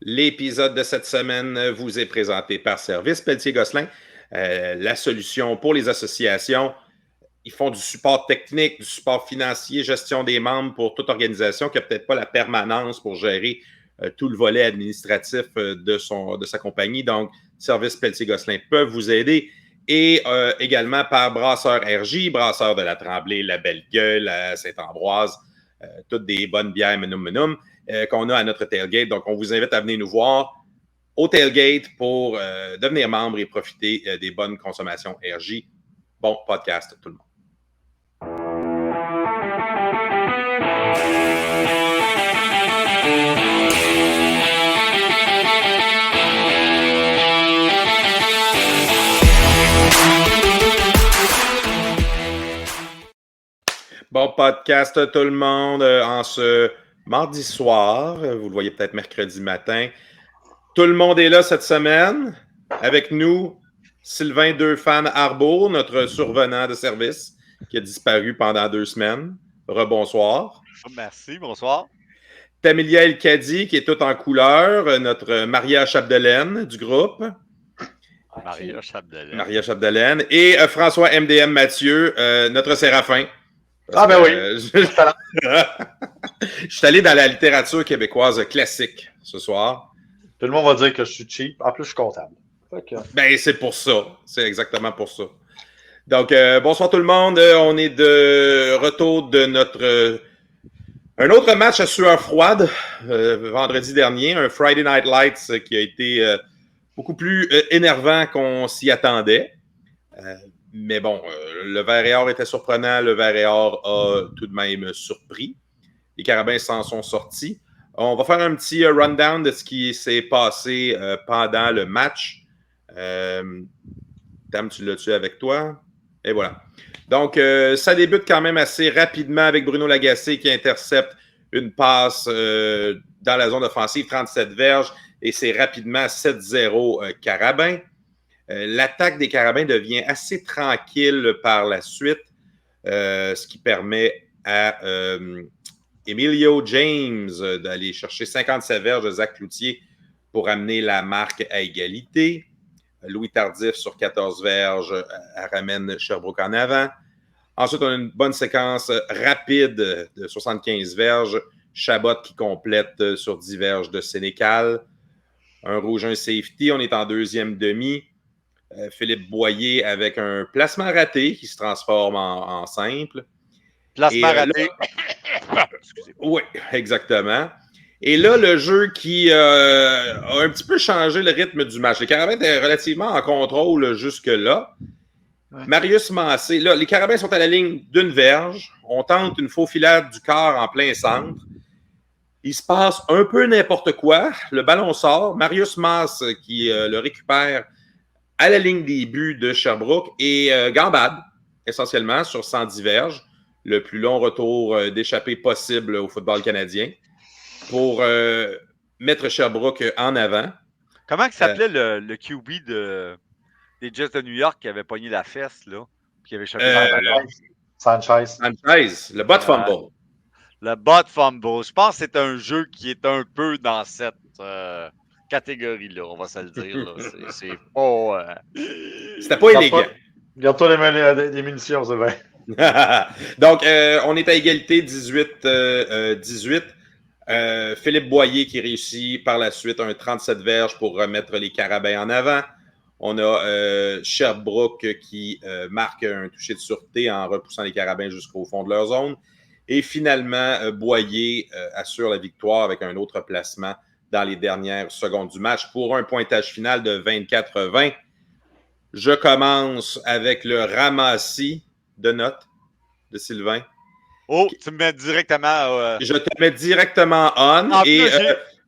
L'épisode de cette semaine vous est présenté par Service Pelletier-Gosselin, la solution pour les associations. Ils font du support technique, du support financier, gestion des membres pour toute organisation qui n'a peut-être pas la permanence pour gérer tout le volet administratif de sa compagnie. Donc, Service Pelletier-Gosselin peuvent vous aider. Et également par Brasseur RJ, Brasseur de la Tremblay, la Belle-Gueule, la Saint-Ambroise, toutes des bonnes bières menum qu'on a à notre tailgate. Donc, on vous invite à venir nous voir au tailgate pour devenir membre et profiter des bonnes consommations RJ. Bon podcast, tout le monde. Bon podcast tout le monde en ce mardi soir. Vous le voyez peut-être mercredi matin. Tout le monde est là cette semaine. Avec nous, Sylvain Deux-Fan Arbour, notre survenant de service qui a disparu pendant 2 semaines. Rebonsoir. Merci, bonsoir. Tamilia El-Kadi qui est toute en couleur, notre Maria Chapdelaine du groupe. Maria Chapdelaine. Maria Chapdelaine. Et François MDM Mathieu, notre Séraphin. Ah ben oui. Je suis allé dans la littérature québécoise classique ce soir. Tout le monde va dire que je suis cheap. En plus, je suis comptable. Okay. Ben, c'est pour ça. C'est exactement pour ça. Donc, bonsoir tout le monde. On est de retour de notre... un autre match à sueur froide vendredi dernier. Un Friday Night Lights qui a été beaucoup plus énervant qu'on s'y attendait. Mais bon, le vert et or était surprenant. Le vert et or a tout de même surpris. Les Carabins s'en sont sortis. On va faire un petit rundown de ce qui s'est passé pendant le match. Tam, tu l'as-tu avec toi? Et voilà. Donc, ça débute quand même assez rapidement avec Bruno Lagacé qui intercepte une passe dans la zone offensive, 37 verges, et c'est rapidement 7-0 Carabins. L'attaque des Carabins devient assez tranquille par la suite, ce qui permet à Emilio James d'aller chercher 57 verges de Zach Cloutier pour amener la marque à égalité. Louis Tardif sur 14 verges ramène Sherbrooke en avant. Ensuite, on a une bonne séquence rapide de 75 verges. Chabot qui complète sur 10 verges de Sénécal. Un rouge, un safety. On est en deuxième demi. Philippe Boyer avec un placement raté qui se transforme en simple. Placement raté. Oui, exactement. Et là, le jeu qui a un petit peu changé le rythme du match. Les Carabins étaient relativement en contrôle jusque-là. Ouais. Marius Massé, là, les Carabins sont à la ligne d'une verge. On tente une faufilade du corps en plein centre. Il se passe un peu n'importe quoi. Le ballon sort. Marius Masse qui le récupère à la ligne des buts de Sherbrooke et gambade, essentiellement, sur 110 verges. Le plus long retour d'échappée possible au football canadien pour mettre Sherbrooke en avant. Comment s'appelait le QB des Jets de New York qui avait pogné la fesse, là, puis qui avait échappé dans le ballon? Sanchez, le bot fumble. Le bot fumble. Je pense que c'est un jeu qui est un peu dans cette catégorie-là, on va se le dire. Là. C'est pas... C'était pas illégal. Garde-toi les munitions, c'est vrai. Donc, on est à égalité 18-18. Philippe Boyer qui réussit par la suite un 37 verges pour remettre les Carabins en avant. On a Sherbrooke qui marque un toucher de sûreté en repoussant les Carabins jusqu'au fond de leur zone. Et finalement, Boyer assure la victoire avec un autre placement dans les dernières secondes du match pour un pointage final de 24-20. Je commence avec le ramassis de notes de Sylvain. Oh, tu me mets directement... Je te mets directement on et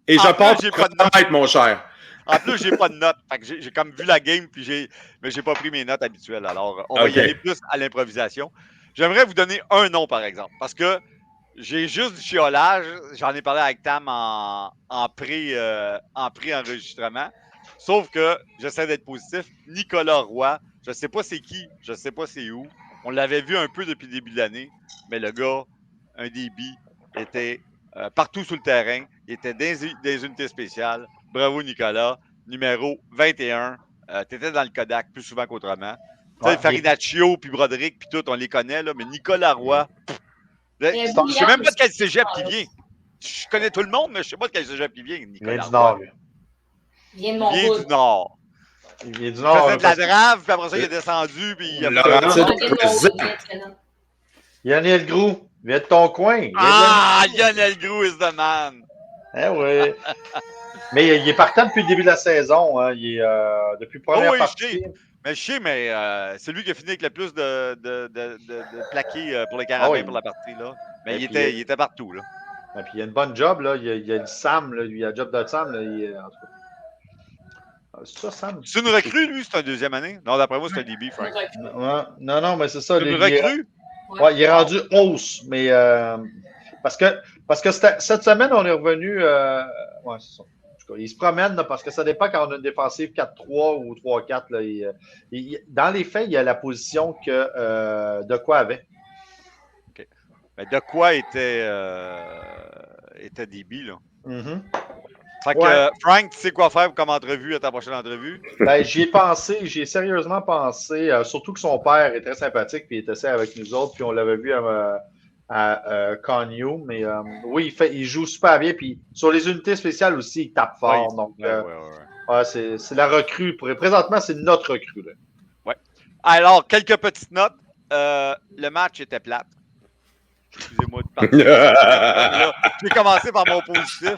je pense que chronomètre, mon cher. En plus, j'ai pas de notes. Fait que j'ai comme vu la game, mais j'ai pas pris mes notes habituelles. Alors, on va y aller plus à l'improvisation. J'aimerais vous donner un nom, par exemple, parce que j'ai juste du chiolage. J'en ai parlé avec Tam en pré-enregistrement. Sauf que j'essaie d'être positif. Nicolas Roy, je sais pas c'est qui, je sais pas c'est où. On l'avait vu un peu depuis le début de l'année, mais le gars, un DB, était partout sur le terrain. Il était dans des unités spéciales. Bravo, Nicolas. Numéro 21. T'étais dans le Kodak plus souvent qu'autrement. Tu sais, Farinaccio, puis Broderick, puis tout, on les connaît, là, mais Nicolas Roy, je sais même pas de quel cégep qui vient. Je connais tout le monde, mais je sais pas de quel cégep qui vient, Nicolas. Il vient du Nord, lui. Il vient de Montréal. Du Nord. Il vient du Il Nord. faisait de la drave, puis après ça, il est descendu, puis il a Lionel Groux, viens de ton coin. Lionel Groux is the man. Eh oui. Mais il est partant depuis le début de la saison. Hein. Il est depuis première partie. Je sais, mais c'est lui qui a fini avec le plus de plaqués pour les Carabins pour la partie. Là. Mais il était partout. Là. Et puis il a une bonne job. Là. Il y a le Sam. Là. Il a le job de Sam. Là. En tout cas. C'est ça, Sam? C'est une recrue, lui? C'est une deuxième année? Non, d'après moi, c'est un DB, Frank. Non, mais c'est ça. C'est une recrue? Ouais, il est rendu hausse. Mais parce que cette semaine, on est revenu. Ouais, c'est ça. Il se promène là, parce que ça dépend quand on a une défensive 4-3 ou 3-4. Là, dans les faits, il y a la position que De quoi avait. OK. Mais De quoi était DB, là. Mm-hmm. Fait que, Frank, tu sais quoi faire comme entrevue à ta prochaine entrevue? Ben, j'y ai sérieusement pensé, surtout que son père est très sympathique, puis il était assis avec nous autres, puis on l'avait vu à Connew, mais oui, il joue super bien, puis sur les unités spéciales aussi, il tape fort. Donc, c'est la recrue. Présentement, c'est notre recrue. Là. Ouais. Alors, quelques petites notes. Le match était plate. Excusez-moi de parler. J'ai commencé par mon positif.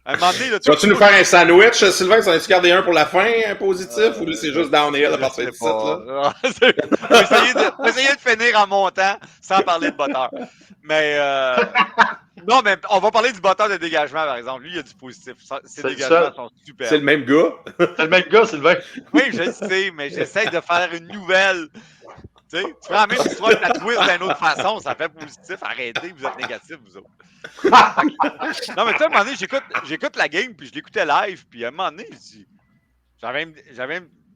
À un moment donné, tu vas-tu nous faire un sandwich, Sylvain? Ça va-tu garder un pour la fin, un positif, ou c'est juste downhill à partir de ça? On va essayer de finir en montant sans parler de botteur. Mais non, mais on va parler du botteur de dégagement, par exemple. Lui, il y a du positif. Ses dégagements sont super. C'est le même gars? C'est le même gars, Sylvain. Oui, je le sais, mais j'essaie de faire une nouvelle. Tu sais, tu prends la même histoire que la twist d'une autre façon, ça fait positif. Arrêtez, vous êtes négatifs, vous autres. Non, mais tu sais, à un moment donné, j'écoute la game, puis je l'écoutais live, puis à un moment donné,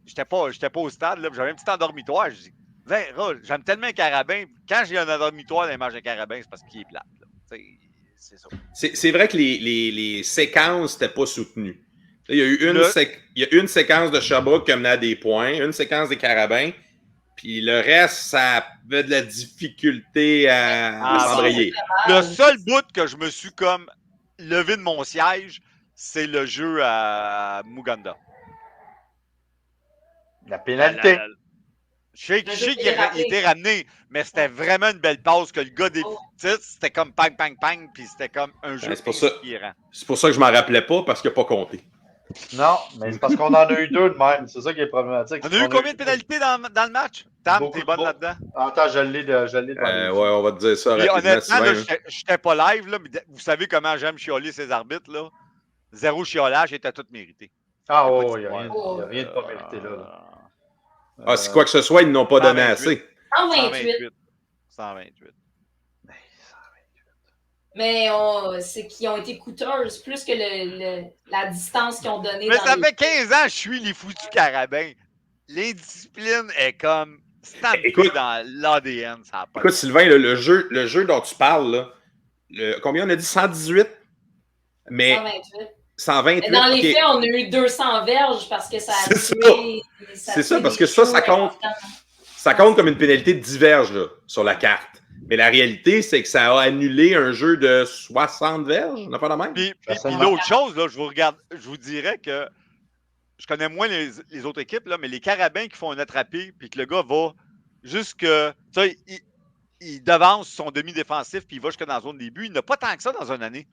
j'étais pas au stade, là, j'avais un petit endormitoire. Je dis, j'aime tellement un carabin. Quand j'ai un endormitoire dans les matchs de carabin, c'est parce qu'il est plate. C'est ça. C'est vrai que les séquences n'étaient pas soutenues. Il y a eu une séquence de Sherbrooke qui a mené à des points, une séquence des carabins. Puis le reste, ça avait de la difficulté à s'embrayer. Le seul bout que je me suis comme levé de mon siège, c'est le jeu à Muganda. La pénalité. Je sais qu'il était ramené, mais c'était vraiment une belle passe que le gars des petites, c'était comme pang, pang, pang, puis c'était comme un jeu inspirant. C'est pour ça que je m'en rappelais pas, parce qu'il n'a pas compté. Non, mais c'est parce qu'on en a eu deux de même. C'est ça qui est problématique. On a eu combien de pénalités dans le match? Tam, t'es bonne là-dedans? Attends, je l'ai ouais, on va te dire ça rapidement. Honnêtement, je n'étais pas live, là, mais vous savez comment j'aime chialer ces arbitres. Là. Zéro chiolage, était tout mérité. Ah oui, il n'y a rien de pas mérité là. Si quoi que ce soit, ils n'ont pas donné assez. 128. 128. Mais c'est qu'ils ont été coûteuses, plus que la distance qu'ils ont donnée. Mais ça fait 15 ans que je suis les foutus carabins. L'indiscipline est comme stampée dans l'ADN. Écoute, Sylvain, le jeu dont tu parles, là, combien on a dit? 118? Mais 128. 128. Mais dans les faits, on a eu 200 verges parce que ça a tué. C'est ça, parce que ça compte. Ça compte comme une pénalité de 10 verges là, sur la carte. Mais la réalité, c'est que ça a annulé un jeu de 60 verges. On n'a pas la même. Puis l'autre chose, là, je vous dirais que je connais moins les autres équipes, là, mais les carabins qui font un attrapé, puis que le gars va jusque. Tu sais, il devance son demi-défensif, puis il va jusque dans la zone des buts. Il n'a pas tant que ça dans une année.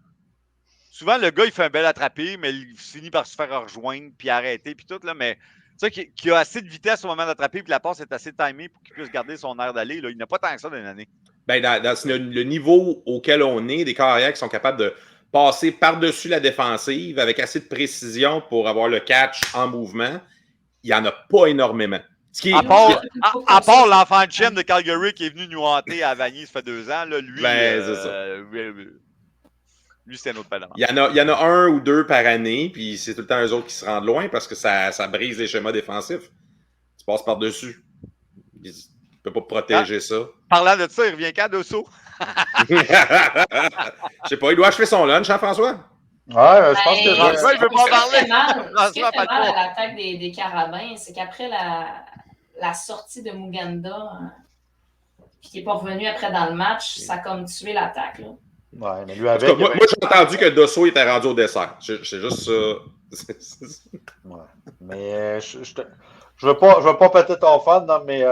Souvent, le gars, il fait un bel attrapé, mais il finit par se faire rejoindre, puis arrêter, puis tout. Là, mais tu sais, qui a assez de vitesse au moment d'attraper, puis la passe est assez timée pour qu'il puisse garder son air d'aller. Là. Il n'a pas tant que ça dans une année. Ben, dans le niveau auquel on est, des carrières qui sont capables de passer par-dessus la défensive avec assez de précision pour avoir le catch en mouvement, il n'y en a pas énormément. À part l'enfant de chienne de Calgary qui est venu nous hanter à Vanier, ça fait 2 ans, là, lui, c'est ça. Lui, c'est un autre panorama. Il y en a un ou deux par année, puis c'est tout le temps eux autres qui se rendent loin parce que ça brise les schémas défensifs. Tu passes par-dessus. Tu ne peux pas protéger ça. Parlant de ça, il revient quand, Dosso? Je sais pas, il doit achever son lunch, hein, François? Ouais, je pense que François, il veut pas en parler. Ce qui François, fait mal parle à pas. l'attaque des Carabins, c'est qu'après la sortie de Muganda, puis qui n'est pas revenu après dans le match, ça a comme tué l'attaque. Là. Ouais, mais lui En tout avec. cas, moi j'ai entendu que Dosso était rendu au dessert. C'est juste ça. Ouais. Mais je veux pas péter ton fan, non, mais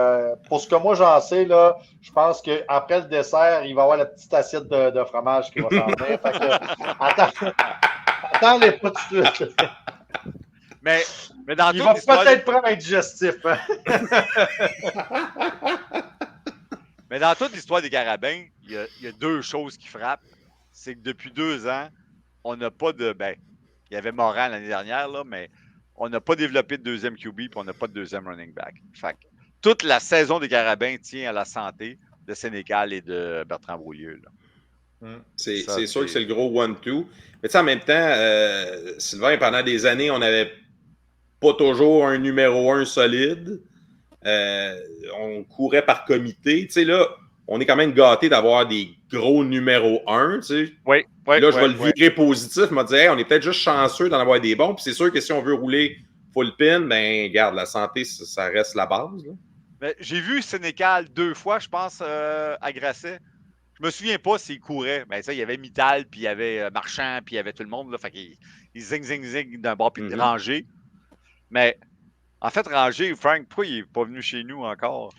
pour ce que moi j'en sais, là, je pense qu'après le dessert, il va y avoir la petite assiette de fromage qui va s'en venir. Fait que, attends-les pas tout de suite. Mais dans Il toute va l'histoire. peut-être prendre un digestif. Hein? Mais dans toute l'histoire des Carabins, il y a deux choses qui frappent. C'est que depuis 2 ans, on n'a pas de. Ben, il y avait Morin l'année dernière, là, mais on n'a pas développé de deuxième QB et on n'a pas de deuxième running back. Fait que toute la saison des Carabins tient à la santé de Sénécal et de Bertrand Brouilleux. C'est sûr que c'est le gros 1-2. Mais tu sais, en même temps, Sylvain, pendant des années, on n'avait pas toujours un numéro 1 solide. On courait par comité. Tu sais, là, on est quand même gâté d'avoir des gros numéros 1. Tu sais. Oui. Là, je vais le virer positif. Je me dis, hey, on est peut-être juste chanceux d'en avoir des bons. Puis c'est sûr que si on veut rouler full pin, ben, regarde, la santé, ça reste la base. J'ai vu Sénécal 2 fois, je pense, à Grasset. Je me souviens pas s'il courait. Ben, ça, il y avait Mittal, puis il y avait Marchand, puis il y avait tout le monde. Là, fait qu'il zing d'un bord, puis Rangé. Mais en fait, Rangé, Frank, pourquoi il n'est pas venu chez nous encore?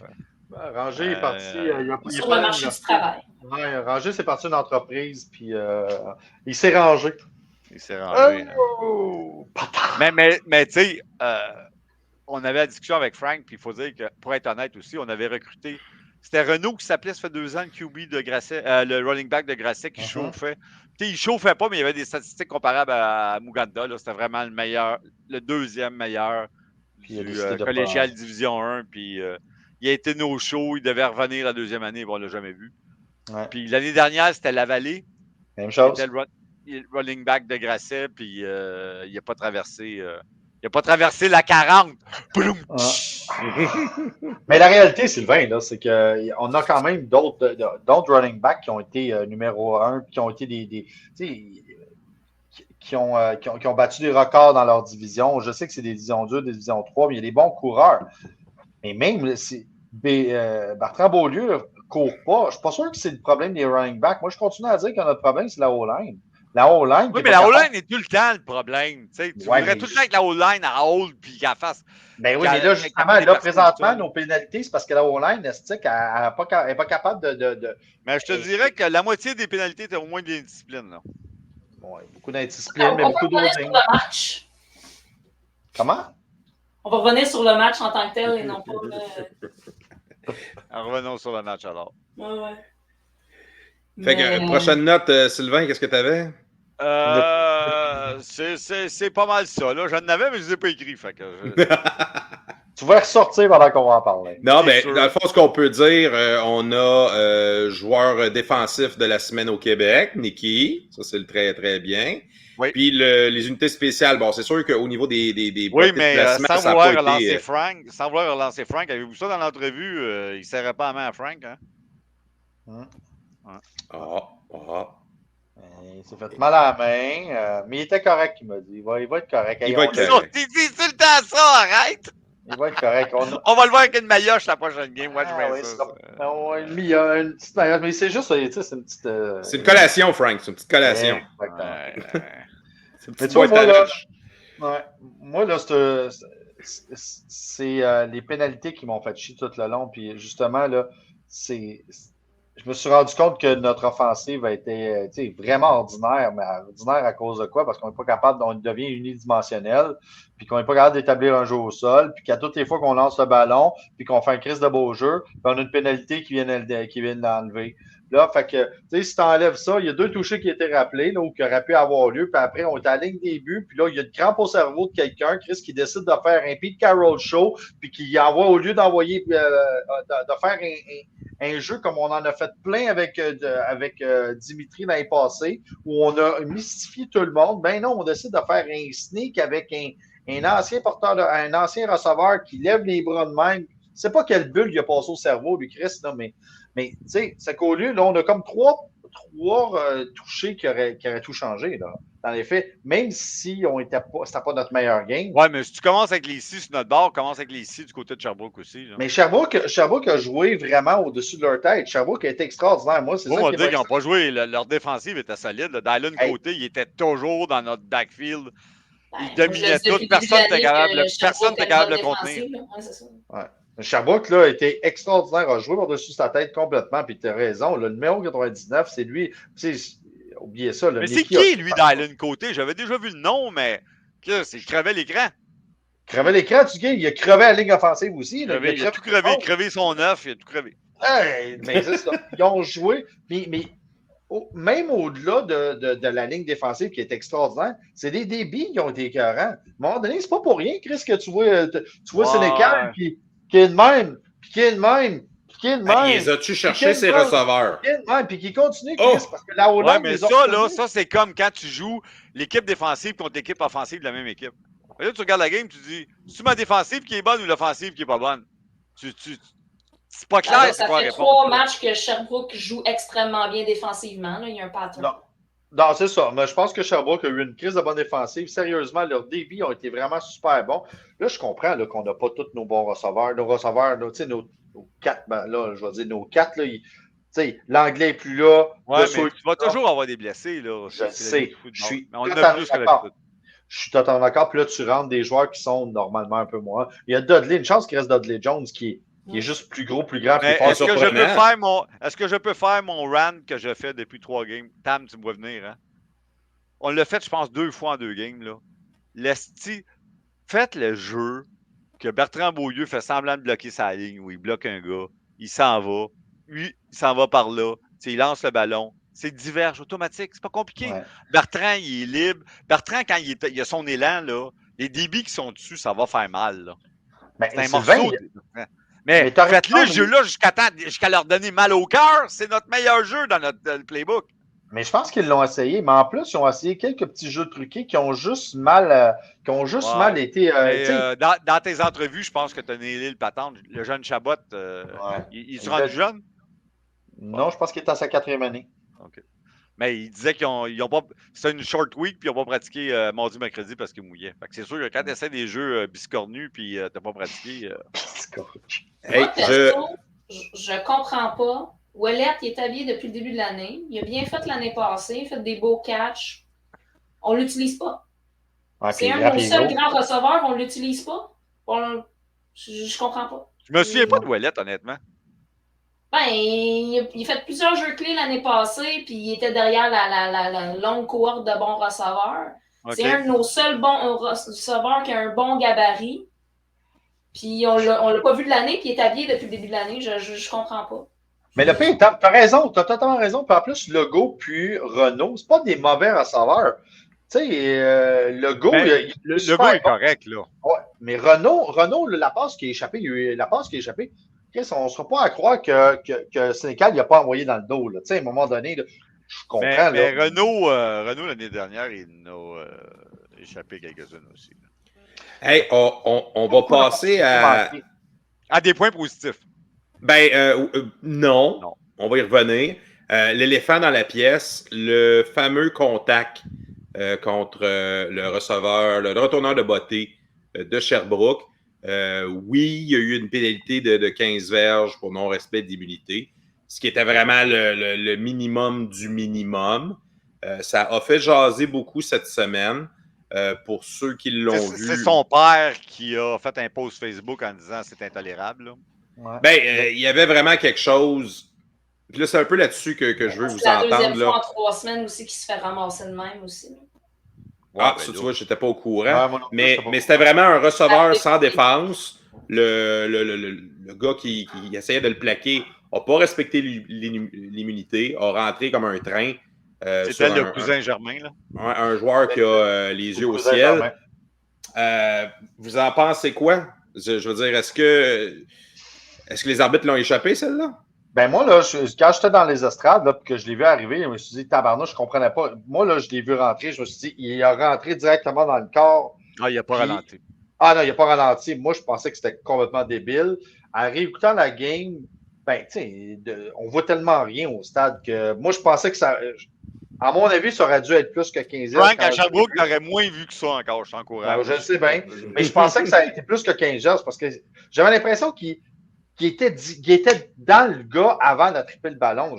Rangé est parti. Sur le marché du travail. Ouais, Rangé, c'est parti d'une entreprise, puis il s'est rangé. Il s'est rangé. Mais tu sais, on avait la discussion avec Frank, puis il faut dire que, pour être honnête aussi, on avait recruté. C'était Renaud qui s'appelait, ça fait 2 ans, le QB de Grasset, le running back de Grasset qui chauffait. Tu sais, il chauffait pas, mais il y avait des statistiques comparables à Muganda. C'était vraiment le meilleur, le deuxième meilleur du collégial Division 1. Puis il a été no-show, il devait revenir la deuxième année, bon, on ne l'a jamais vu. Ouais. Puis l'année dernière, c'était Lavallée. Même chose. C'était le running back de Grasset, puis il n'a pas traversé. Il n'a pas traversé la 40. Mais la réalité, Sylvain, là, c'est qu'on a quand même d'autres running backs qui ont été numéro 1, qui ont été qui ont battu des records dans leur division. Je sais que c'est des divisions 2, des divisions 3, mais il y a des bons coureurs. Mais même si Bertrand Beaulieu ne court pas, je ne suis pas sûr que c'est le problème des running backs. Moi, je continue à dire que notre problème, c'est la O-line. La O-line. Oui, mais la O-line est tout le temps le problème. Tu voudrais tout le temps que la O-line à hold puis qu'elle fasse. Ben oui, mais là, justement, là, présentement, nos pénalités, c'est parce que la O-line, elle n'est pas capable de. Mais je te dirais que la moitié des pénalités étaient au moins des disciplines. Là. Oui, beaucoup d'indiscipline, mais beaucoup d'holding. Comment? On va revenir sur le match en tant que tel et non pas. Revenons sur le match alors. Ouais. Fait que, prochaine note, Sylvain, qu'est-ce que tu avais? C'est pas mal ça. Là. J'en avais, mais je ne les ai pas écrits. Fait que tu vas ressortir pendant qu'on va en parler. Non, mais dans le fond, ce qu'on peut dire, on a joueur défensif de la semaine au Québec, Nicky. Ça, c'est le très, très bien. Oui. Puis les unités spéciales, bon, c'est sûr qu'au niveau des oui, mais sans vouloir relancer Frank, avez-vous ça dans l'entrevue? Il ne serrait pas la main à Frank, hein? Il s'est fait mal à la main, mais il était correct, il m'a dit. Il va être correct. Il va être correct. T'es tout le temps ça, arrête! Il va être correct. On va le voir avec une maillotche la prochaine game. Moi, je vais ça. Il y a une petite maillotche, mais c'est juste, c'est une petite. C'est une collation, Frank. C'est une petite collation. Mais tu vois, moi, là, c'est les pénalités qui m'ont fait chier tout le long. Puis justement, là, je me suis rendu compte que notre offensive a été vraiment ordinaire, mais ordinaire à cause de quoi? Parce qu'on n'est pas capable, on devient unidimensionnel, puis qu'on n'est pas capable d'établir un jeu au sol, puis qu'à toutes les fois qu'on lance le ballon, puis qu'on fait un crise de beau jeu, puis on a une pénalité qui vient de l'enlever. Là, fait que, tu sais, si tu enlèves ça, il y a 2 touchés qui étaient rappelés, là, ou qui auraient pu avoir lieu, puis après, on est à la ligne des buts, puis là, il y a une crampe au cerveau de quelqu'un, Chris, qui décide de faire un Pete Carroll show, puis qui envoie, au lieu d'envoyer, de faire un jeu comme on en a fait plein avec Dimitri l'année passée, où on a mystifié tout le monde, ben non, on décide de faire un sneak avec un ancien un ancien receveur qui lève les bras de même. Je sais pas quelle bulle il a passé au cerveau, lui, Chris, là, mais tu sais, c'est qu'au lieu, là, on a comme trois touchés qui auraient tout changé, là. Dans les faits, même si c'était pas notre meilleur game. Ouais, mais si tu commences avec les 6 sur notre bord, commence avec les 6 du côté de Sherbrooke aussi. Là. Mais Sherbrooke a joué vraiment au-dessus de leur tête. Sherbrooke a été extraordinaire. Moi, c'est ça on va qui dire qu'ils n'ont pas joué. Leur défensive était solide. Dylan Côté, il était toujours dans notre backfield. Il dominait tout. Personne n'était capable de le contenir. Ouais. Sherbrooke là, a été extraordinaire, a joué par-dessus sa tête complètement. Puis tu as raison. Le numéro 99, c'est lui. Oubliez ça. Mais c'est qui, lui, Dylan Côté? J'avais déjà vu le nom, mais il crevait l'écran. Crevait l'écran, il a crevé la ligne offensive aussi. Il a tout crevé. Il a crevé son œuf, il a tout crevé. Hey, mais c'est ça. Ils ont joué. Mais même au-delà de la ligne défensive qui est extraordinaire, c'est des débits qui ont été écœurants. À un moment donné, c'est pas pour rien, Chris, que tu vois Sénécal qui est de même, puis qui est de même. Il les as-tu cherché, ces receveurs? Puis qui continue, Chris, parce que là-haut, mais ça, c'est comme quand tu joues l'équipe défensive contre l'équipe offensive de la même équipe. Là, tu regardes la game, tu dis, c'est-tu ma défensive qui est bonne ou l'offensive qui est pas bonne? C'est pas clair, c'est quoi répondre. Ça fait 3 matchs que Sherbrooke joue extrêmement bien défensivement. Là. Il y a un pattern. Non, c'est ça. Mais je pense que Sherbrooke a eu une crise de bonne défensive. Sérieusement, leurs débits ont été vraiment super bons. Là, je comprends là, qu'on n'a pas tous nos bons receveurs. Nos receveurs, nos 4, là, je vais dire nos 4, là, l'anglais n'est plus là. Ouais, mais tu vas toujours avoir des blessés. Là. Je sais. Je suis totalement d'accord. Puis là, tu rentres des joueurs qui sont normalement un peu moins. Il y a Dudley, une chance qu'il reste Dudley Jones qui est juste plus gros, plus grand, plus fort. Est-ce que je peux faire mon run que je fais depuis 3 games? Tam, tu me vois venir, hein? On l'a fait, je pense, 2 fois en 2 games, là. Faites le jeu que Bertrand Beaulieu fait semblant de bloquer sa ligne, où il bloque un gars, il s'en va, lui, il s'en va par là, il lance le ballon. C'est diverge automatique, c'est pas compliqué. Ouais. Bertrand, il est libre. Bertrand, quand il a son élan, là, les débits qui sont dessus, ça va faire mal. Là. C'est un morceau. Mais faites-le ce jeu-là jusqu'à leur donner mal au cœur. C'est notre meilleur jeu dans notre playbook. Mais je pense qu'ils l'ont essayé. Mais en plus, ils ont essayé quelques petits jeux truqués qui ont juste mal, été. Dans tes entrevues, je pense que tu as nailé le patente. Le jeune Chabot, il se rend jeune? Non, je pense qu'il est à sa 4e année. OK. Mais il disait qu'ils ont pas. C'était une short week, puis ils n'ont pas pratiqué mardi, mercredi parce qu'il mouillait. Fait que c'est sûr que quand tu essaies des jeux biscornus, puis tu n'as pas pratiqué. Je comprends pas. Ouellet, il est habillé depuis le début de l'année. Il a bien fait l'année passée, il a fait des beaux catchs. On ne l'utilise pas. C'est un de nos seuls grands receveurs, on ne l'utilise pas. Je comprends pas. Je me souviens pas de Ouellet, honnêtement. Ben, il a fait plusieurs jeux clés l'année passée, puis il était derrière la longue cohorte de bons receveurs. Okay. C'est un de nos seuls bons receveurs qui a un bon gabarit. Puis on l'a pas vu de l'année, puis il est habillé depuis le début de l'année. Je comprends pas. Mais le pire, t'as raison, t'as totalement raison. Puis en plus, Legault puis Renault, c'est pas des mauvais receveurs. Tu sais, Legault, Legault est correct, là. Ouais, mais Renault, la passe qui est échappée, on ne sera pas à croire que Sénécal n'a pas envoyé dans le dos. Là. À un moment donné, là, je comprends. Mais Renault, l'année dernière, il nous a échappé quelques-unes aussi. Là. Hey, on va passer à des points positifs. Non, on va y revenir. L'éléphant dans la pièce, le fameux contact contre le receveur, le retourneur de Botté de Sherbrooke. Oui, il y a eu une pénalité de 15 verges pour non-respect d'immunité, ce qui était vraiment le minimum du minimum. Ça a fait jaser beaucoup cette semaine pour ceux qui l'ont vu. C'est son père qui a fait un post Facebook en disant c'est intolérable. Là. Ouais. Il y avait vraiment quelque chose. Puis là, c'est un peu là-dessus que je veux vous entendre. C'est la deuxième fois en 3 semaines aussi qu'il se fait ramasser de même aussi. Ça, tu vois, je n'étais pas au courant. Mais c'était vraiment un receveur sans défense. Le gars qui essayait de le plaquer n'a pas respecté l'immunité, a rentré comme un train. C'était le cousin Germain, là. Un joueur qui a les yeux au ciel. Vous en pensez quoi? Je veux dire, est-ce que les arbitres l'ont échappé, celle-là? Ben moi, là, quand j'étais dans les estrades, là, que je l'ai vu arriver, je me suis dit, tabarnouche, je ne comprenais pas. Moi, là, je l'ai vu rentrer, je me suis dit, il a rentré directement dans le corps. Ah, il n'a pas ralenti. Ah non, il n'a pas ralenti. Moi, je pensais que c'était complètement débile. En réécoutant la game, Ben, tu sais, on voit tellement rien au stade que moi, je pensais que ça. À mon avis, ça aurait dû être plus que 15 yards. Frank, à Sherbrooke, t'aurais moins vu que ça encore, je t'encourage. Je le sais bien. Mais je pensais que ça a été plus que 15 yards parce que j'avais l'impression qu'il était dans le gars avant de tripper le ballon.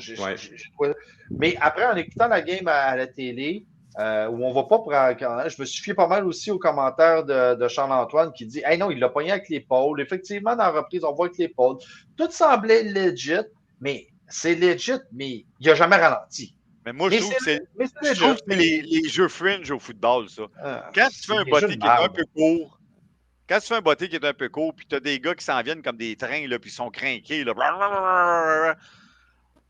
Mais après, en écoutant la game à la télé, où on va pas prendre. Je me suis fié pas mal aussi aux commentaires de Charles-Antoine qui dit hey non, il l'a pogné avec l'épaule. Effectivement, dans la reprise, on voit avec l'épaule. Tout semblait legit, mais c'est legit, mais il n'a jamais ralenti. Mais moi, je trouve que c'est les jeux fringe au football, ça. Quand tu fais un botté qui est un peu court, qui est un peu court, puis tu as des gars qui s'en viennent comme des trains, là, puis ils sont crinqués, là.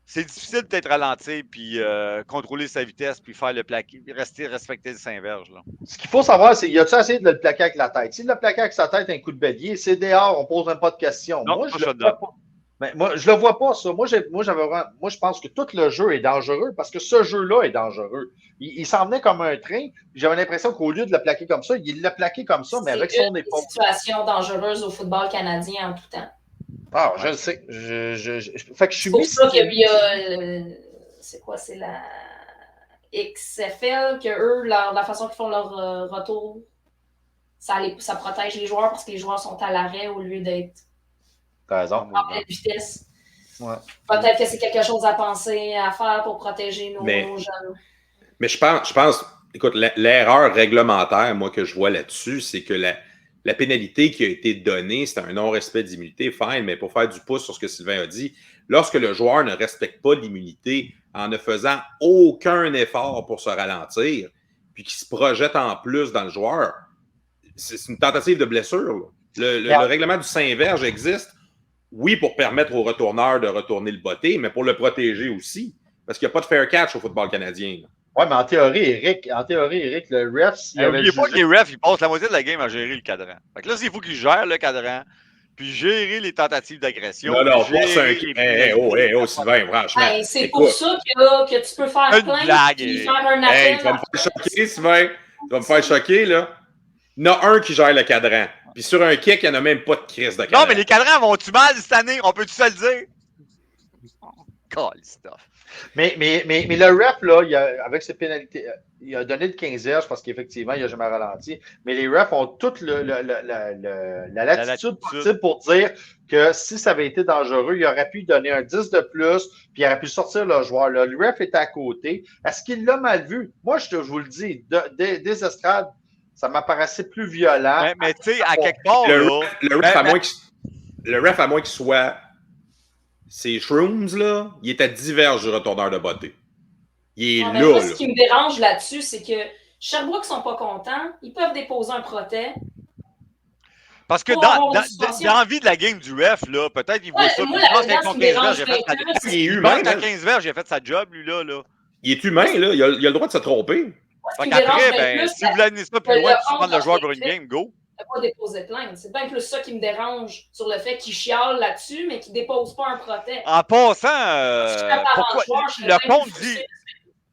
C'est difficile d'être ralenti, puis contrôler sa vitesse, puis faire le plaqué, puis respecter le Saint-Verge. Ce qu'il faut savoir, c'est, il a-tu essayé de le plaquer avec la tête? S'il l'a plaqué avec sa tête, un coup de bélier, c'est dehors, on ne pose même pas de questions. Non, moi, je le vois pas. Mais moi, je le vois pas, ça. Moi, je pense que tout le jeu est dangereux parce que ce jeu-là est dangereux. Il s'en venait comme un train. J'avais l'impression qu'au lieu de le plaquer comme ça, il l'a plaqué comme ça, mais avec son épaule. C'est une situation dangereuse au football canadien en tout temps. Ah, je le sais. Fait que je suis c'est pour ça qu'il y a c'est quoi? C'est la XFL que eux, la façon qu'ils font leur retour, ça protège les joueurs parce que les joueurs sont à l'arrêt au lieu d'être en pleine vitesse. Ouais. Peut-être que c'est quelque chose à penser, à faire pour protéger nos jeunes. Mais je pense, écoute, l'erreur réglementaire, moi, que je vois là-dessus, c'est que la pénalité qui a été donnée, c'est un non-respect d'immunité, fine, mais pour faire du pouce sur ce que Sylvain a dit, lorsque le joueur ne respecte pas l'immunité en ne faisant aucun effort pour se ralentir, puis qu'il se projette en plus dans le joueur, c'est une tentative de blessure. Le règlement du Saint-Verge existe, oui, pour permettre aux retourneurs de retourner le botté, mais pour le protéger aussi, parce qu'il n'y a pas de fair catch au football canadien. Oui, mais en théorie, Eric, le ref, n'oubliez pas que les refs, ils passent la moitié de la game à gérer le cadran. Fait que là, il faut qu'ils gèrent le cadran, puis gérer les tentatives d'agression. Non, pas Sylvain, franchement. C'est pour ça que tu peux faire plainte et faire un appel. Tu vas me faire choquer, Sylvain. Tu vas me faire choquer, là. Il y en a un qui gère le cadran. Puis sur un kick, il n'y en a même pas de crise de cadran. Non, mais les cadrans vont-tu mal cette année? On peut-tu se le dire? God, stuff. Mais le ref, là, avec ses pénalités, il a donné le 15 verges parce qu'effectivement, il n'a jamais ralenti. Mais les refs ont toute la latitude possible pour dire que si ça avait été dangereux, il aurait pu donner un 10 de plus, puis il aurait pu sortir le joueur. Là. Le ref est à côté. Est-ce qu'il l'a mal vu? Moi, je vous le dis, des estrades, ça m'apparaissait plus violent. Mais tu sais, à quelque part, le ref, à moins qu'il soit ces shrooms, là, il est à 10 verges du retourneur de botté. Il est là. Moi, ce qui me dérange là-dessus, c'est que Sherbrooke ne sont pas contents. Ils peuvent déposer un protêt. Parce que dans l'envie de la game du ref, là, peut-être qu'il voit ça. Moi, je pense qu'avec son 15 verges, il est humain. À 15 verges, il a fait sa job, lui, là. Il est humain, là. Il a le droit de se tromper. Fait qu'après, si vous voulez amener ça plus loin, tu prendre le joueur pour une game, go. Il n'a pas déposé plainte. C'est bien plus ça qui me dérange sur le fait qu'il chiale là-dessus, mais qu'il ne dépose pas un protège. En passant, pourquoi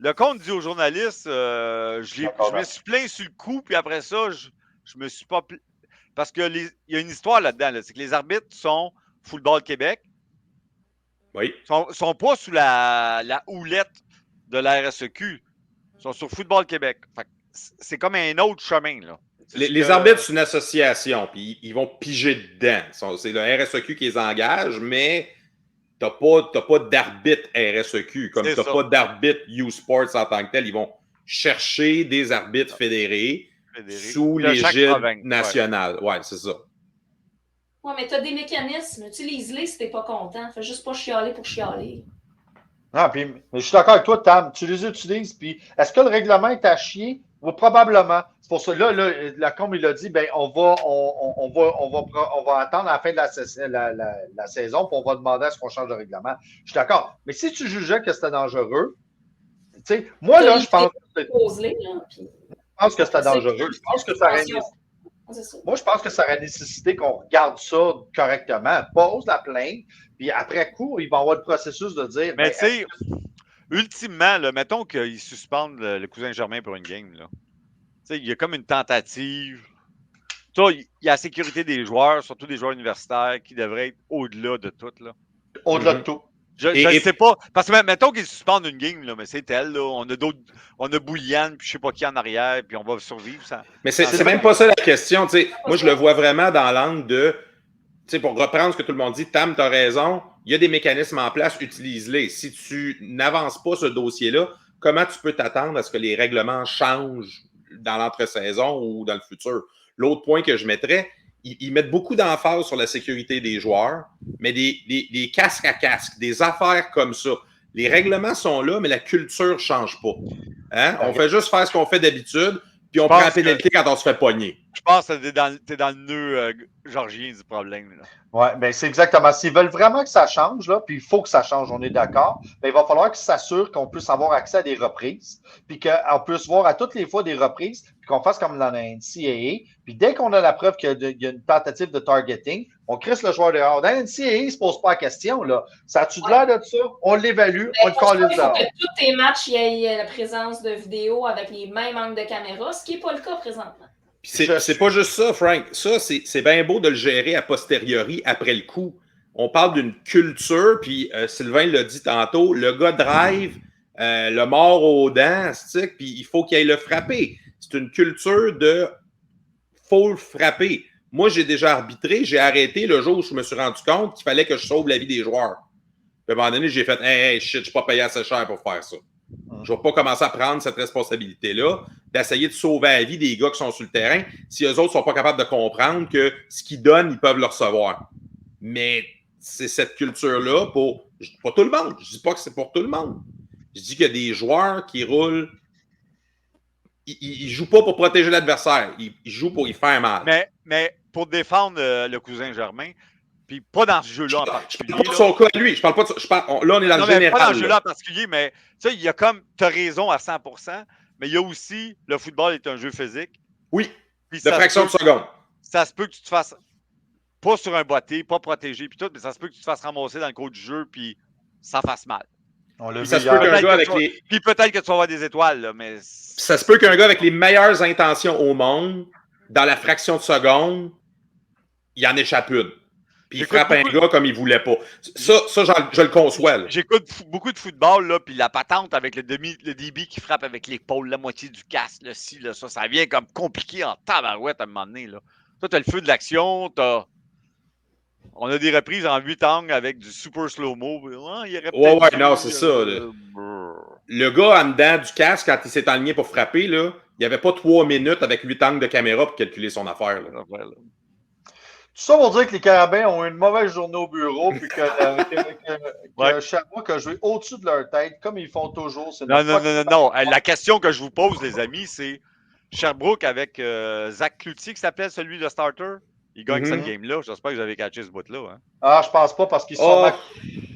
le compte dit aux journalistes, je me suis plaint sur le coup, puis après ça, je me suis pas... Parce qu'il y a une histoire là-dedans, là, c'est que les arbitres sont Football Québec. Oui. Sont pas sous la houlette de la RSEQ. Ils sont sur Football Québec. Fait, c'est comme un autre chemin, là. Les arbitres, c'est une association, puis ils vont piger dedans. C'est le RSEQ qui les engage, mais tu n'as pas d'arbitre RSEQ, comme tu n'as pas d'arbitre U-Sports en tant que tel. Ils vont chercher des arbitres fédérés sous l'égide nationale. Ouais, c'est ça. Ouais, mais tu as des mécanismes. Utilise-les si tu n'es pas content. Fais juste pas chialer pour chialer. Ah, puis, mais je suis d'accord avec toi, Tam. Tu les utilises, puis est-ce que le règlement est à chier? Oui, probablement. C'est pour ça là, comme il a dit, ben, on va attendre à la fin de la saison, puis on va demander à ce qu'on change de règlement. Je suis d'accord. Mais si tu jugeais que c'était dangereux, tu sais, moi, là, je pense que c'était dangereux. Je pense que ça aurait Moi, je pense que ça aurait nécessité qu'on regarde ça correctement, pose la plainte, puis après coup, il va y avoir le processus de dire... Mais tu sais, ultimement, là, mettons qu'ils suspendent le cousin Germain pour une game. Là. Il y a comme une tentative. Il y a la sécurité des joueurs, surtout des joueurs universitaires, qui devraient être au-delà de tout. Là. Au-delà de tout. Je ne sais pas. Parce que mettons qu'ils suspendent une game, là, mais c'est elle. Là. On a Bouliane, puis je sais pas qui en arrière, puis on va survivre. Ça. Mais c'est même pas ça la question. Moi, je le vois vraiment dans l'angle de, pour reprendre ce que tout le monde dit, Tam, tu as raison, il y a des mécanismes en place, utilise-les. Si tu n'avances pas ce dossier-là, comment tu peux t'attendre à ce que les règlements changent dans l'entre-saison ou dans le futur? L'autre point que je mettrais, ils mettent beaucoup d'emphase sur la sécurité des joueurs, mais des casques à casque, des affaires comme ça. Les règlements sont là, mais la culture ne change pas. Hein? On fait juste faire ce qu'on fait d'habitude, puis on prend la pénalité quand on se fait pogner. Je pense que t'es dans le nœud georgien du problème. Là. Oui, bien c'est exactement. S'ils veulent vraiment que ça change, là, puis il faut que ça change, on est d'accord, bien, il va falloir qu'ils s'assurent qu'on puisse avoir accès à des reprises, puis qu'on puisse voir à toutes les fois des reprises, puis qu'on fasse comme dans la NCAA, puis dès qu'on a la preuve qu'il y a une tentative de targeting, on crisse le joueur dehors. Dans la NCAA, il ne se pose pas la question. Là. Ça a-tu de l'air de ça? On l'évalue, on le colle dehors. Il faut que tous tes matchs, il y ait la présence de vidéo avec les mêmes angles de caméra, ce qui n'est pas le cas présentement. C'est pas juste ça, Frank. Ça, c'est bien beau de le gérer a posteriori, après le coup. On parle d'une culture, puis Sylvain l'a dit tantôt, le gars drive, le mort aux dents, puis il faut qu'il aille le frapper. C'est une culture de faut le frapper. Moi, j'ai déjà arbitré, j'ai arrêté le jour où je me suis rendu compte qu'il fallait que je sauve la vie des joueurs. Puis à un moment donné, j'ai fait hey, shit, je ne suis pas payé assez cher pour faire ça. Je ne vais pas commencer à prendre cette responsabilité-là, d'essayer de sauver la vie des gars qui sont sur le terrain si eux autres ne sont pas capables de comprendre que ce qu'ils donnent, ils peuvent le recevoir. Mais c'est cette culture-là pour tout le monde. Je ne dis pas que c'est pour tout le monde. Je dis qu'il y a des joueurs qui roulent. Ils ne jouent pas pour protéger l'adversaire. Ils jouent pour y faire mal. Mais pour défendre le cousin Germain, puis pas dans ce jeu-là en particulier. Je parle pas de son cas à lui. Je parle pas de, là, on est dans le général. Pas dans ce jeu-là en particulier, mais tu sais, il y a comme, tu as raison à 100%, mais il y a aussi, le football est un jeu physique. Oui, de fraction de seconde. Ça se peut que tu te fasses, pas sur un botté, pas protégé, puis tout, mais ça se peut que tu te fasses ramasser dans le cours du jeu, puis ça fasse mal. Ça se peut qu'un gars avec les... Puis peut-être que tu vas avoir des étoiles, là, mais... Ça se peut qu'un gars avec les meilleures intentions au monde, dans la fraction de seconde, il en échappe une. Puis il frappe un gars comme il voulait pas. Ça je le conçois. J'écoute beaucoup de football, là, puis la patente avec le DB qui frappe avec l'épaule, la moitié du casque, là, ci, là, ça vient comme compliqué en tabarouette à un moment donné. Là. Toi, t'as le feu de l'action, on a des reprises en 8 angles avec du super slow-mo. Ouais, non, c'est ça. Le gars en dedans du casque, quand il s'est aligné pour frapper, là, il n'y avait pas 3 minutes avec 8 angles de caméra pour calculer son affaire. Là. Tout ça pour dire que les Carabins ont une mauvaise journée au bureau puis que Sherbrooke a joué au-dessus de leur tête, comme ils font toujours. Non. La question que je vous pose, les amis, c'est Sherbrooke avec Zach Cloutier, qui s'appelle celui de starter. Il gagne cette game-là. J'espère que vous avez catché ce bout-là. Hein. Ah, je pense pas parce qu'ils sont...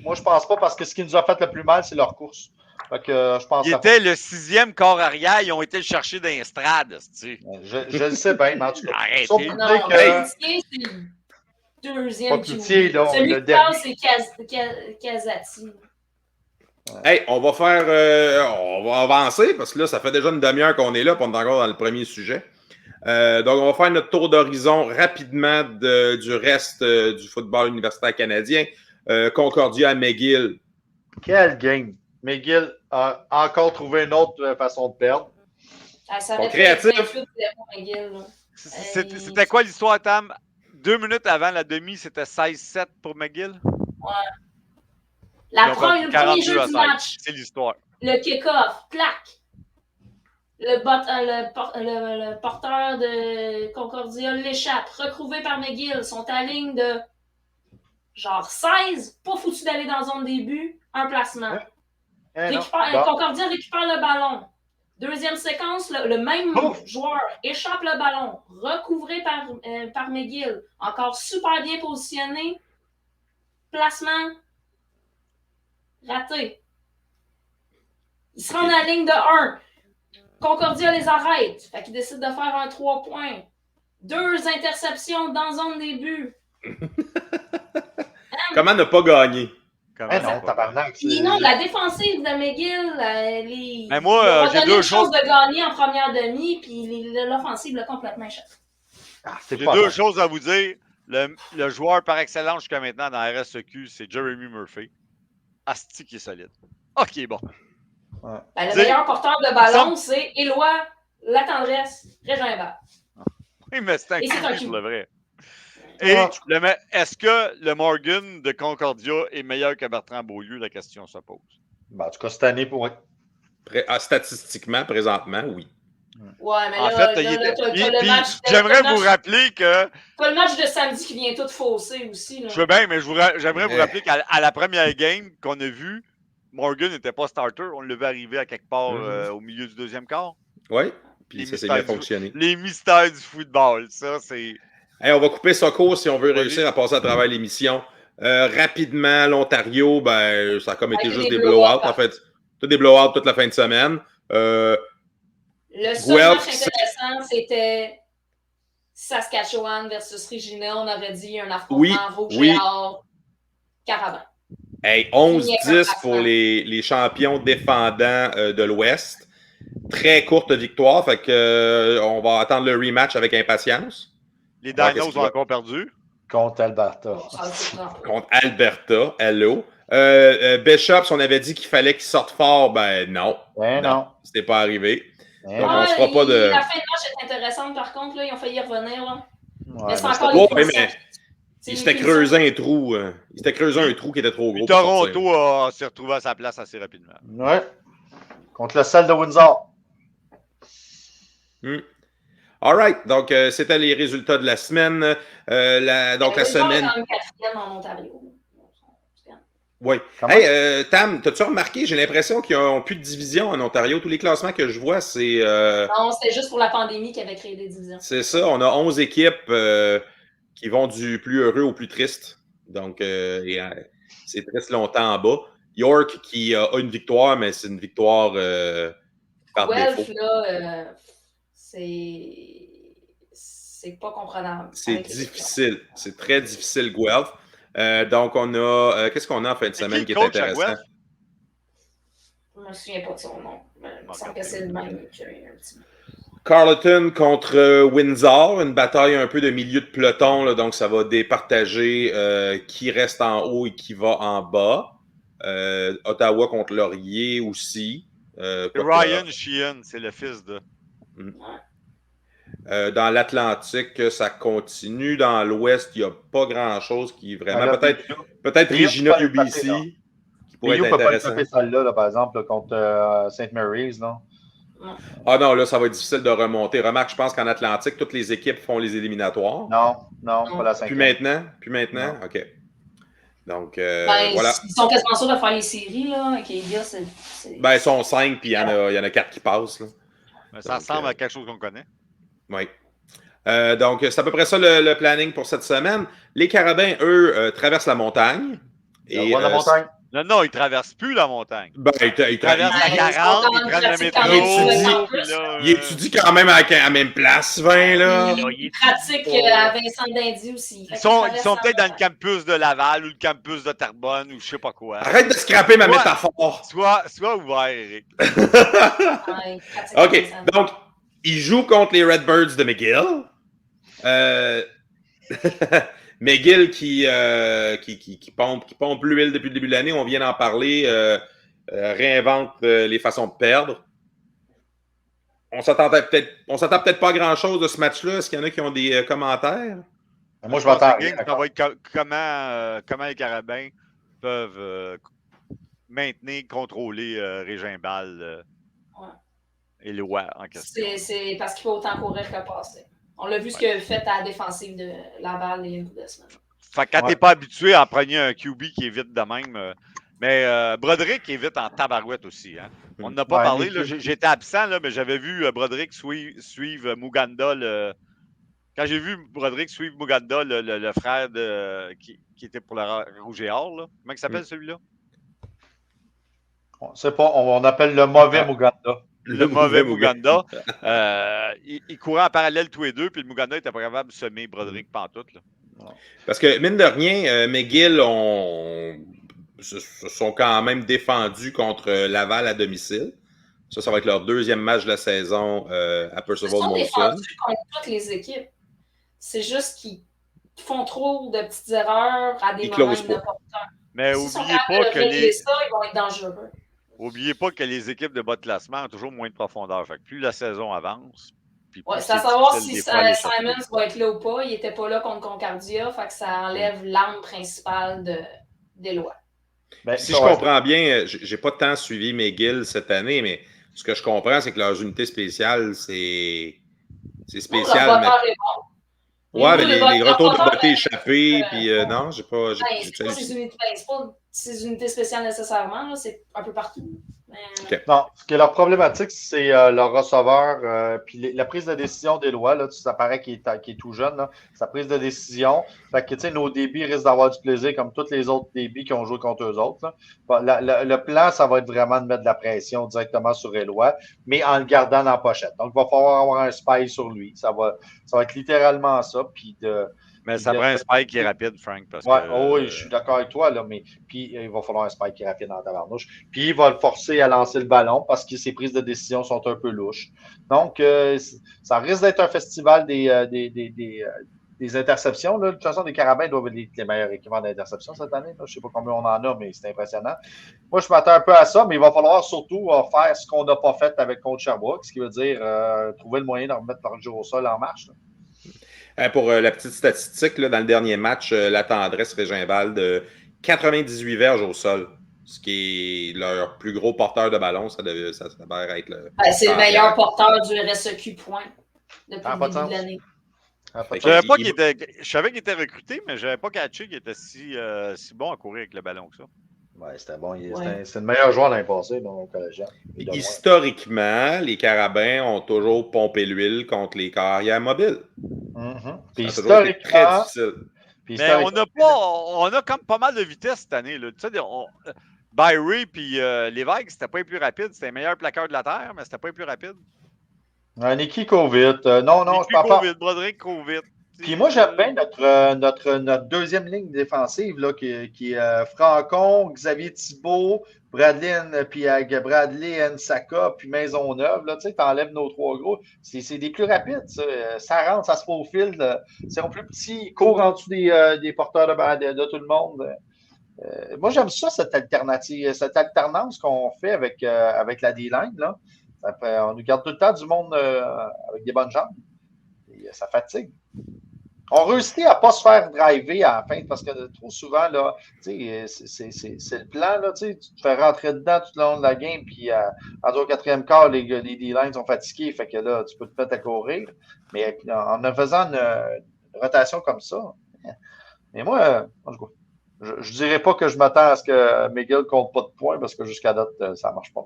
Moi, je pense pas parce que ce qui nous a fait le plus mal, c'est leur course. Fait que, je pense il était le 6e corps arrière. Ils ont été le chercher dans les strades. Je le sais bien, mais en tout cas. Arrêtez. Cloutier, c'est le deuxième. Cloutier, là, celui qui parle, c'est Casati. Hey, on va avancer parce que là, ça fait déjà une demi-heure qu'on est là, puis on est encore dans le premier sujet. Donc, on va faire notre tour d'horizon rapidement du reste du football universitaire canadien. Concordia à McGill. Quel game! McGill a encore trouvé une autre façon de perdre. Ça va créatif. C'était quoi l'histoire, Tam? 2 minutes avant la demi, c'était 16-7 pour McGill? Ouais. Le premier jeu du match. C'est l'histoire. Le kick-off, clac! Le porteur de Concordia l'échappe, recrouvé par McGill, sont à la ligne de genre 16, pas foutu d'aller dans la zone début, un placement. Concordia récupère le ballon. Deuxième séquence, le même joueur échappe le ballon, recouvré par McGill, encore super bien positionné, placement raté. Ils se rendent à la ligne de 1. Concordia les arrête. Fait qu'ils décident de faire un 3 points. 2 interceptions dans zone début. Comment ne pas gagner? Non, tabarnak. Non, la défensive de McGill, mais moi, j'ai 2 choses de gagner en première demi, puis l'offensive l'a complètement échappé. J'ai 2 choses à vous dire. le joueur par excellence jusqu'à maintenant dans la RSEQ, c'est Jeremy Murphy. Asti qui est solide. OK, bon. Ben, le meilleur porteur de ballon, c'est Éloi Latendresse, Régin Ball. Oui, mais c'est un QB pour le vrai. Et est-ce que le Morgan de Concordia est meilleur que Bertrand Beaulieu? La question se pose. Ben, en tout cas, cette année, pour statistiquement, présentement, oui. Ouais, mais en là, fait, le match. J'aimerais vous rappeler que. Pas le match de samedi qui vient tout fausser aussi. Là. Je veux bien, mais j'aimerais vous rappeler qu'à la première game qu'on a vue, Morgan n'était pas starter. On l'a vu arriver à quelque part au milieu du deuxième quart. Oui, puis ça s'est bien fonctionné. Les mystères du football, ça, c'est. Hey, on va couper ça court si on veut réussir à passer à travers l'émission. Rapidement, l'Ontario, ben, ça a comme été juste des blowouts, en fait. Tout des blowouts toute la fin de semaine. Le seul match intéressant, c'était Saskatchewan versus Regina. On aurait dit un affrontement Rouge-et-Or-Carabin. Hey, 11-10 pour les champions défendants de l'Ouest. Très courte victoire, fait que on va attendre le rematch avec impatience. Les Dinos ont encore perdu. Contre Alberta. Contre Alberta, hello. Bishops, on avait dit qu'il fallait qu'il sorte fort, ben non. Non. C'était pas arrivé. Donc, on se fera pas de... La fin de match est intéressante, par contre, là, ils ont failli y revenir. Là. Mais c'est encore il s'était creusé un trou. Il s'était creusé un trou qui était trop gros. Toronto s'est retrouvé à sa place assez rapidement. Ouais. Contre le Salle de Windsor. All right. Donc, c'était les résultats de la semaine. Donc, la semaine. Quand même quatrième en Ontario. Oui. Hey, Tam, t'as-tu remarqué, j'ai l'impression qu'ils n'ont plus de division en Ontario. Tous les classements que je vois, c'est... Non, c'était juste pour la pandémie qui avait créé des divisions. C'est ça. On a 11 équipes qui vont du plus heureux au plus triste. Donc, c'est triste longtemps en bas. York qui a une victoire, mais c'est une victoire par défaut. Là, c'est pas comprenable. C'est difficile. C'est très difficile, Guelph. Donc, on a... qu'est-ce qu'on a en fin de semaine qui est intéressant? Je ne me souviens pas de son nom. Il me semble que c'est le même. Carleton contre Windsor, une bataille un peu de milieu de peloton, là, donc ça va départager qui reste en haut et qui va en bas. Ottawa contre Laurier aussi. Ryan Sheehan, c'est le fils de... dans l'Atlantique, ça continue. Dans l'Ouest, il n'y a pas grand-chose qui vraiment... Peut-être Regina UBC qui pourrait être intéressant. Peut pas celle-là, par exemple, contre St. Mary's, non? Ah non, là, ça va être difficile de remonter. Remarque, je pense qu'en Atlantique, toutes les équipes font les éliminatoires. Non, pas la cinquième. Plus maintenant? Non. OK. Donc, voilà. Ils sont quasiment sûrs de faire les séries, là. Ben, ils sont 5, puis il y en a 4 qui passent. Là. Ça ressemble à quelque chose qu'on connaît. Oui. Donc, c'est à peu près ça le planning pour cette semaine. Les Carabins, eux, traversent la montagne. La montagne? Non, ils ne traversent plus la montagne. Ben, ils traversent la 40, ils prennent le métro. Ils étudient quand même à la même place, 20, là. Ils pratiquent à Vincent d'Indy aussi. Ils sont peut-être dans le campus de Laval ou le campus de Terrebonne ou je ne sais pas quoi. Arrête de scraper ma métaphore. Sois ouvert, Eric. OK, donc, ils jouent contre les Redbirds de McGill. McGill qui pompe l'huile depuis le début de l'année, on vient d'en parler, réinvente les façons de perdre. On s'attend peut-être pas à grand-chose de ce match-là. Est-ce qu'il y en a qui ont des commentaires? Moi, je m'attends. Ça va être comment les Carabins peuvent maintenir, contrôler Régin Ball et Loire en question. C'est parce qu'il faut autant courir que passer. On l'a vu ce qu'il a fait à la défensive de Laval il y a une couple de semaines. Fait que quand t'es pas habitué à prendre un QB qui est vite de même. Mais Broderick est vite en tabarouette aussi. Hein? On n'en a pas parlé. Là, j'étais absent, là, mais j'avais vu Broderick suivre Muganda. Quand j'ai vu Broderick suivre Muganda, le frère qui était pour le Rouge et Or, là. Comment il s'appelle celui-là? On sait pas. On appelle le mauvais Muganda. Le mauvais Muganda. Il courait en parallèle tous les deux, puis le Muganda était pas capable de semer Broderick pantoute. Là. Parce que, mine de rien, McGill se sont quand même défendus contre Laval à domicile. Ça va être leur deuxième match de la saison à Percival Molson. Ils sont défendus contre toutes les équipes. C'est juste qu'ils font trop de petites erreurs à des Ils moments closent pas. inopportuns. Mais S'ils sont oubliez capables pas de que régler ça, ils vont être dangereux. oubliez pas que les équipes de bas de classement ont toujours moins de profondeur. Fait que plus la saison avance, puis Ouais, plus c'est à c'est savoir difficile si des fois à aller chercher. Simons va être là ou pas. Il n'était pas là contre Concordia, fait que ça enlève l'arme principale des lois. Ben, Si ça, je ouais, comprends bien, j'ai pas tant suivi McGill cette année, mais ce que je comprends, c'est que leurs unités spéciales, c'est Non, leur spécial. botteur est bon. Ouais, mais les les retours de botteurs, bottes échappés, puis non, j'ai pas. Ben, c'est pas ces unités spéciales nécessairement, là, c'est un peu partout. OK. Non, ce qui est leur problématique, c'est leur receveur. Puis la prise de décision des lois, là, ça paraît qu'il est tout jeune, là, sa prise de décision. Fait que, tu sais, nos débits risquent d'avoir du plaisir comme tous les autres débits qui ont joué contre eux autres. Là. Bon, le plan, ça va être vraiment de mettre de la pression directement sur Éloi, mais en le gardant dans la pochette. Donc, il va falloir avoir un spy sur lui. Ça va être littéralement ça. Puis Mais ça prend un spike qui est rapide, Frank. Parce ouais, que, oh oui, je suis d'accord avec toi, là, mais puis il va falloir un spike qui est rapide dans la tabarnouche. Puis il va le forcer à lancer le ballon parce que ses prises de décision sont un peu louches. Donc, ça risque d'être un festival des interceptions. Là. De toute façon, les Carabins doivent être les meilleurs équipements d'interception cette année. Là. Je ne sais pas combien on en a, mais c'est impressionnant. Moi, je m'attends un peu à ça, mais il va falloir surtout faire ce qu'on n'a pas fait avec contre Sherbrooke, ce qui veut dire trouver le moyen de remettre leur jeu au sol en marche. Là. Pour la petite statistique, là, dans le dernier match, la tendresse Régimbalde, 98 verges au sol, ce qui est leur plus gros porteur de ballon. Ça devrait être le. C'est le meilleur porteur du RSEQ point depuis le début de l'année. Je savais qu'il était recruté, mais je n'avais pas catché qu'il était si bon à courir avec le ballon que ça. Ouais, c'était bon. C'est le meilleur joueur l'année passée, donc collégien. Historiquement, les Carabins ont toujours pompé l'huile contre les carrières mobiles. Mm-hmm. Puis historiquement, très difficile. Mais on a comme pas mal de vitesse cette année. Là. Tu sais, Byrie puis Lévesque, c'était pas les plus rapides. C'était les meilleurs plaqueurs de la Terre, mais c'était pas les plus rapides. Niki Kovic. Non, je parle pas. Broderick Kovic. Puis moi, j'aime bien notre deuxième ligne défensive, là, qui est Francon, Xavier Thibault, Bradley Nsaka, puis Maisonneuve. Tu sais, t'enlèves nos trois gros. C'est des plus rapides, ça. Ça rentre, ça se faufile. C'est un plus petit, ils courent en dessous des porteurs de tout le monde. Moi, j'aime ça, cette alternance qu'on fait avec la D-line. Là. On nous garde tout le temps du monde avec des bonnes jambes. Et ça fatigue. On réussit à ne pas se faire driver à la fin parce que trop souvent, là, c'est le plan. Là, tu te fais rentrer dedans tout le long de la game, puis en 3/4e quart, les D-lines sont fatigués, fait que là, tu peux te mettre à courir. Mais en faisant une rotation comme ça, mais moi, je ne dirais pas que je m'attends à ce que McGill ne compte pas de points parce que jusqu'à date, ça ne marche pas.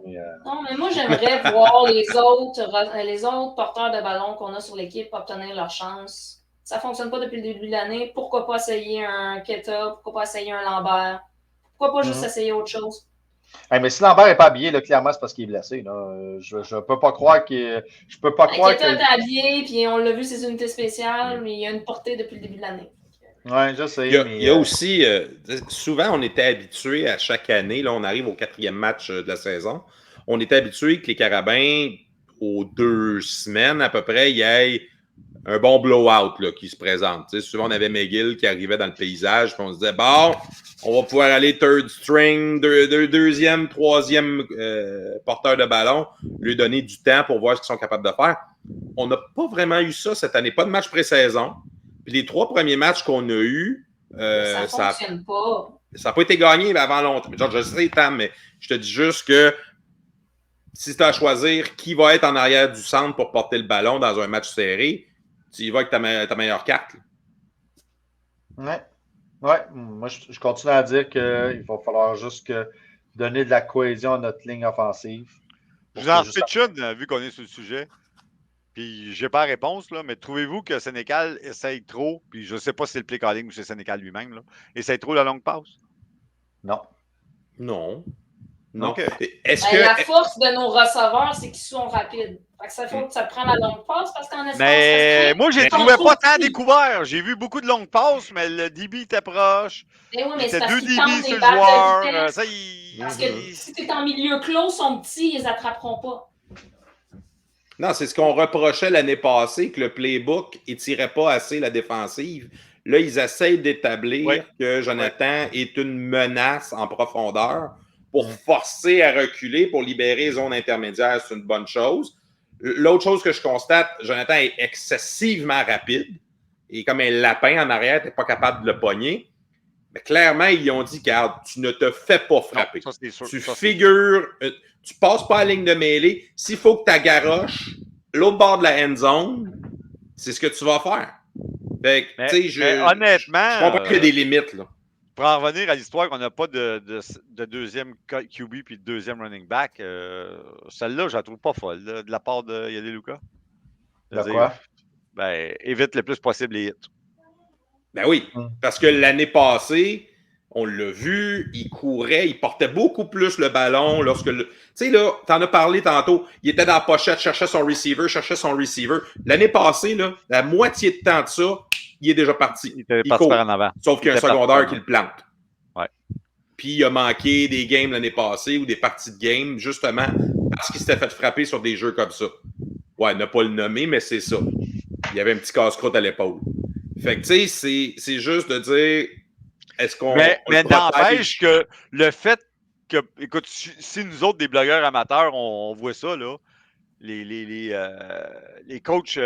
Non, mais moi, j'aimerais voir les autres porteurs de ballon qu'on a sur l'équipe obtenir leur chance. Ça ne fonctionne pas depuis le début de l'année. Pourquoi pas essayer un Keta? Pourquoi pas essayer un Lambert? Pourquoi pas juste essayer autre chose? Hey, mais si Lambert n'est pas habillé, là, clairement, c'est parce qu'il est blessé. Là. Je ne peux pas croire que. Je peux pas croire Keta est habillé, puis on l'a vu, ses unités spéciales, mais il y a une portée depuis le début de l'année. Oui, je sais. Il y a aussi, souvent, on était habitué à chaque année, là, on arrive au 4e match de la saison, on était habitué que les Carabins, aux 2 semaines à peu près, il y ait un bon blowout là, qui se présente. Tu sais, souvent, on avait McGill qui arrivait dans le paysage, puis on se disait, bon, on va pouvoir aller third string, deuxième, troisième porteur de ballon, lui donner du temps pour voir ce qu'ils sont capables de faire. On n'a pas vraiment eu ça cette année, pas de match pré-saison. Puis les 3 premiers matchs qu'on a eus, ça ne fonctionne pas. Ça n'a pas été gagné avant longtemps. Genre, je sais, Tam, mais je te dis juste que si tu as à choisir qui va être en arrière du centre pour porter le ballon dans un match serré, tu y vas avec ta meilleure carte. Ouais. Moi, je continue à dire qu'il va falloir juste donner de la cohésion à notre ligne offensive. Je vous en pitch une, vu qu'on est sur le sujet. Puis, j'ai pas la réponse, là, mais trouvez-vous que Sénécal essaye trop, puis je ne sais pas si c'est le play calling ou c'est Sénécal lui-même, là, essaye trop la longue passe? Non. Okay. La force de nos receveurs, c'est qu'ils sont rapides. Fait que ça faut que ça prend la longue passe parce qu'en espace. Mais moi, je ne trouvais pas tant découvert. J'ai vu beaucoup de longues passes, mais le DB était proche. Mais oui, mais c'est parce 2 qu'ils DB sur le tentent joueur. Parce que si tu es en milieu clos, sont petits, ils les attraperont pas. Non, c'est ce qu'on reprochait l'année passée, que le playbook n'étirait pas assez la défensive. Là, ils essayent d'établir que Jonathan est une menace en profondeur pour forcer à reculer, pour libérer les zones intermédiaires. C'est une bonne chose. L'autre chose que je constate, Jonathan est excessivement rapide. Et comme un lapin en arrière, tu n'es pas capable de le pogner. Mais clairement, ils ont dit, regarde, tu ne te fais pas frapper. Non, ça, c'est sûr. Tu figures, tu passes pas à la ligne de mêlée. S'il faut que tu garoches l'autre bord de la end zone, c'est ce que tu vas faire. Fait que, honnêtement, je comprends qu'il y a des limites. Là. Pour en revenir à l'histoire qu'on n'a pas de deuxième QB puis de deuxième running back, celle-là, je la trouve pas folle, là, de la part de Yadé Luka. De quoi? Ben, évite le plus possible les hits. Ben oui, parce que l'année passée, on l'a vu, il courait, il portait beaucoup plus le ballon lorsque tu sais, là, t'en as parlé tantôt, il était dans la pochette, cherchait son receiver. L'année passée, là, la moitié de temps de ça, il est déjà parti. Il était parti par en avant. Sauf qu'il y a un secondaire qui le plante. Ouais. Puis il a manqué des games l'année passée ou des parties de game, justement, parce qu'il s'était fait frapper sur des jeux comme ça. Ouais, ne pas le nommer, mais c'est ça. Il y avait un petit casse-croûte à l'épaule. Fait que, tu sais, c'est juste de dire, est-ce qu'on. Mais n'empêche que le fait que, écoute, si nous autres, des blogueurs amateurs, on voit ça, là, les coachs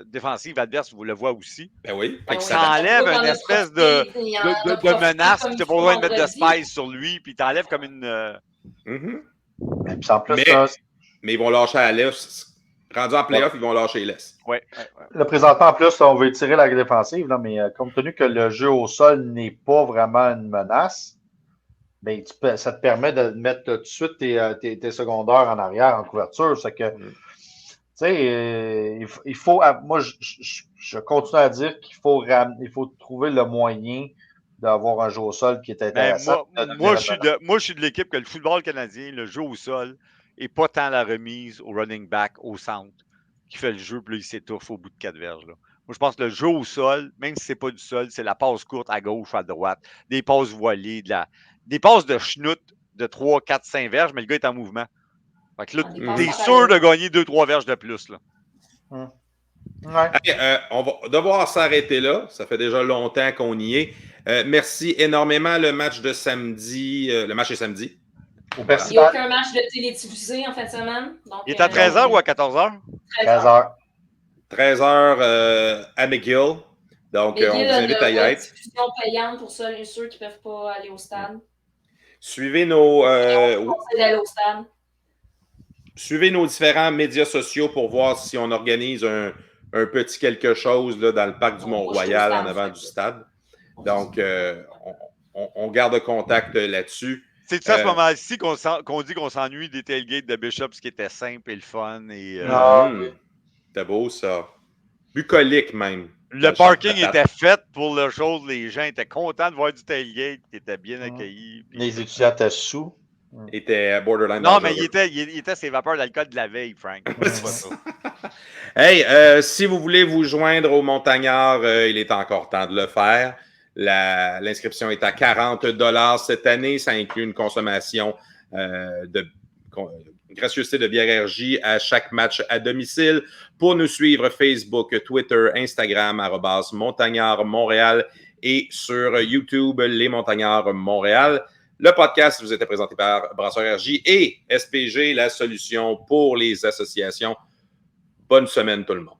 défensifs adverses, vous le voyez aussi. Ben oui. Fait que ça enlève une espèce de menace, puis t'as pas besoin de mettre de spice sur lui, puis t'enlèves comme une. En plus, mais ils vont lâcher à l'est. Rendu en playoff, ils vont lâcher l'est. Ouais. Le présentement, en plus, on veut tirer la défensive, là, mais compte tenu que le jeu au sol n'est pas vraiment une menace, ben, ça te permet de mettre tout de suite tes secondaires en arrière en couverture. C'est que, tu sais, il faut. Moi, je continue à dire qu'il faut trouver le moyen d'avoir un jeu au sol qui est intéressant. Moi, je suis de l'équipe que le football canadien, le jeu au sol, et pas tant la remise au running back, au centre, qui fait le jeu, puis là, il s'étouffe au bout de 4 verges. Là. Moi, je pense que le jeu au sol, même si c'est pas du sol, c'est la passe courte à gauche ou à droite, des passes voilées, des passes de schnout de 3, 4, 5 verges, mais le gars est en mouvement. Fait que là, t'es sûr de gagner 2-3 verges de plus. Là. Hey, on va devoir s'arrêter là. Ça fait déjà longtemps qu'on y est. Merci énormément. Le match de samedi. Le match est samedi. Il n'y a aucun match de télédiffusé en fin de semaine. Donc, il est à 13h ou à 14h? 13h. 13h à McGill. Donc, on vous invite à y être. Diffusion payante pour ceux qui ne peuvent pas aller au stade. Suivez nos. D'aller au stade. Suivez nos différents médias sociaux pour voir si on organise un petit quelque chose là, dans le parc du Mont-Royal en avant du stade. Donc, on garde contact là-dessus. C'est à ce moment-ci qu'on dit qu'on s'ennuie des tailgates de Bishop, ce qui était simple et le fun. C'était beau, ça. Bucolique, même. Le parking était fait pour le chose. Les gens étaient contents de voir du tailgate, qui était bien accueilli. Puis... Les étudiants étaient sous. Était borderline. Non, mais il était ses vapeurs d'alcool de la veille, Frank. Hey, si vous voulez vous joindre aux montagnards, il est encore temps de le faire. L'inscription est à 40 $ cette année. Ça inclut une consommation de gracieuseté de bière RJ à chaque match à domicile. Pour nous suivre, Facebook, Twitter, Instagram, @Montagnards Montréal et sur YouTube, Les Montagnards Montréal. Le podcast vous était présenté par Brasseur RJ et SPG, la solution pour les associations. Bonne semaine tout le monde.